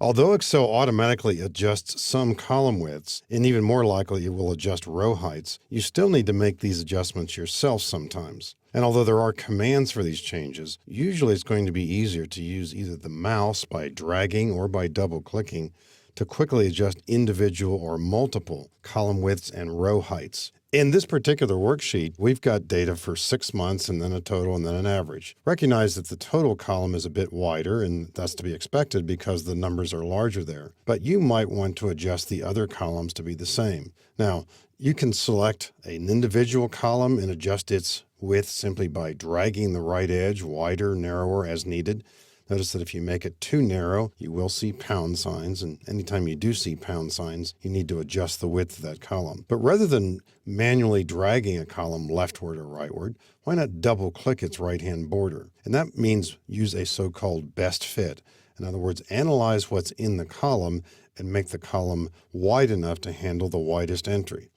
Although Excel automatically adjusts some column widths, and even more likely it will adjust row heights, you still need to make these adjustments yourself sometimes. And although there are commands for these changes, usually it's going to be easier to use either the mouse by dragging or by double-clicking to quickly adjust individual or multiple column widths and row heights. In this particular worksheet, we've got data for 6 months and then a total and then an average. Recognize that the total column is a bit wider, and that's to be expected because the numbers are larger there. But you might want to adjust the other columns to be the same. Now, you can select an individual column and adjust its width simply by dragging the right edge wider, narrower as needed. Notice that if you make it too narrow, you will see pound signs, and anytime you do see pound signs, you need to adjust the width of that column. But rather than manually dragging a column leftward or rightward, why not double-click its right-hand border? And that means use a so-called best fit. In other words, analyze what's in the column and make the column wide enough to handle the widest entry.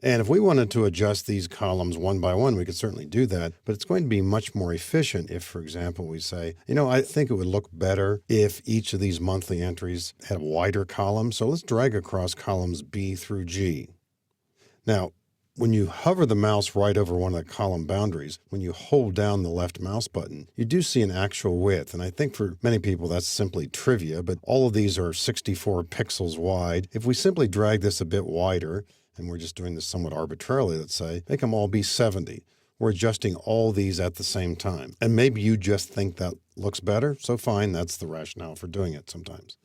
And if we wanted to adjust these columns one by one, we could certainly do that, but it's going to be much more efficient if, for example, we say, I think it would look better if each of these monthly entries had a wider column, so let's drag across columns B through G. Now, when you hover the mouse right over one of the column boundaries, when you hold down the left mouse button, you do see an actual width. And I think for many people that's simply trivia, but all of these are 64 pixels wide. If we simply drag this a bit wider, and we're just doing this somewhat arbitrarily, let's say, make them all be 70. We're adjusting all these at the same time. And maybe you just think that looks better, so fine, that's the rationale for doing it sometimes.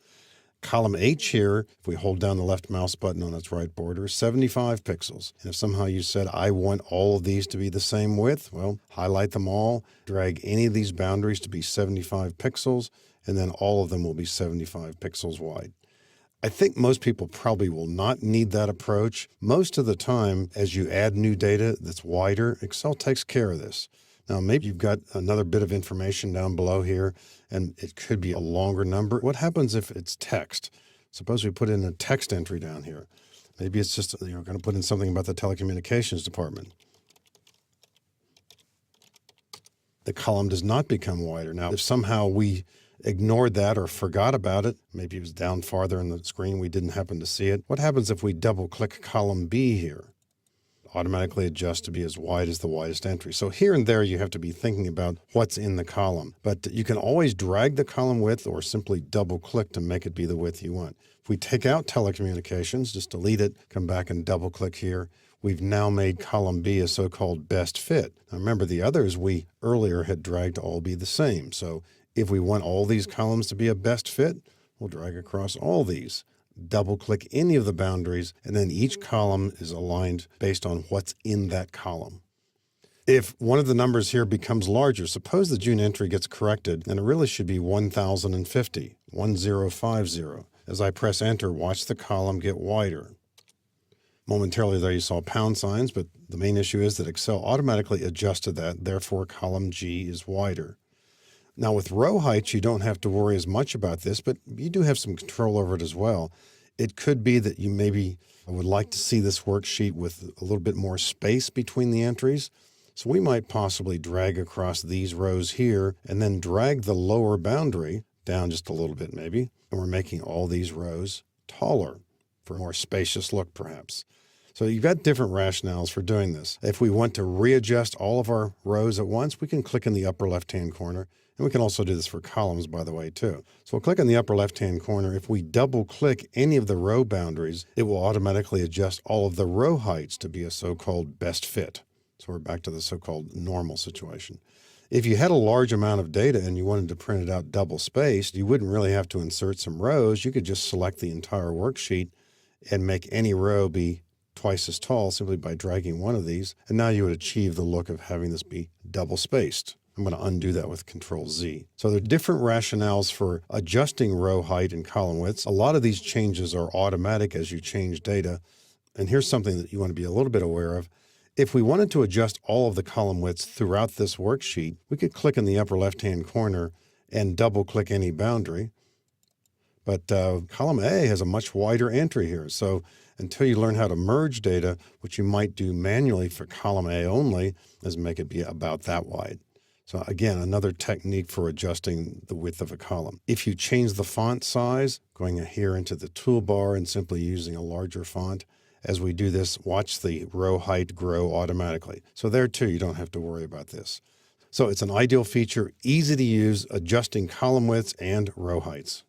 Column H here, if we hold down the left mouse button on its right border, 75 pixels. And if somehow you said, I want all of these to be the same width, well, highlight them all, drag any of these boundaries to be 75 pixels, and then all of them will be 75 pixels wide. I think most people probably will not need that approach. Most of the time, as you add new data that's wider, Excel takes care of this. Now, maybe you've got another bit of information down below here, and it could be a longer number. What happens if it's text? Suppose we put in a text entry down here. Maybe it's just you're going to put in something about the telecommunications department. The column does not become wider. Now, if somehow we ignored that or forgot about it, maybe it was down farther in the screen, we didn't happen to see it. What happens if we double-click column B here? Automatically adjust to be as wide as the widest entry. So here and there you have to be thinking about what's in the column, but you can always drag the column width or simply double-click to make it be the width you want. If we take out telecommunications, just delete it, come back and double-click here, we've now made column B a so-called best fit. Now remember, the others we earlier had dragged to all be the same. So if we want all these columns to be a best fit, we'll drag across all these. Double-click any of the boundaries, and then each column is aligned based on what's in that column. If one of the numbers here becomes larger, suppose the June entry gets corrected, and it really should be 1050, 1050. As I press Enter, watch the column get wider. Momentarily there you saw pound signs, but the main issue is that Excel automatically adjusted that, therefore column G is wider. Now with row heights, you don't have to worry as much about this, but you do have some control over it as well. It could be that you maybe would like to see this worksheet with a little bit more space between the entries. So we might possibly drag across these rows here and then drag the lower boundary down just a little bit maybe. And we're making all these rows taller for a more spacious look perhaps. So you've got different rationales for doing this. If we want to readjust all of our rows at once, we can click in the upper left-hand corner. And we can also do this for columns, by the way, too. So we'll click in the upper left-hand corner. If we double-click any of the row boundaries, it will automatically adjust all of the row heights to be a so-called best fit. So we're back to the so-called normal situation. If you had a large amount of data and you wanted to print it out double-spaced, you wouldn't really have to insert some rows. You could just select the entire worksheet and make any row be twice as tall simply by dragging one of these. And now you would achieve the look of having this be double-spaced. I'm going to undo that with Control Z. So there are different rationales for adjusting row height and column widths. A lot of these changes are automatic as you change data. And here's something that you want to be a little bit aware of. If we wanted to adjust all of the column widths throughout this worksheet, we could click in the upper left-hand corner and double-click any boundary. But column A has a much wider entry here. So until you learn how to merge data, which you might do manually for column A only, is make it be about that wide. So again, another technique for adjusting the width of a column. If you change the font size, going here into the toolbar and simply using a larger font, as we do this, watch the row height grow automatically. So there too, you don't have to worry about this. So it's an ideal feature, easy to use, adjusting column widths and row heights.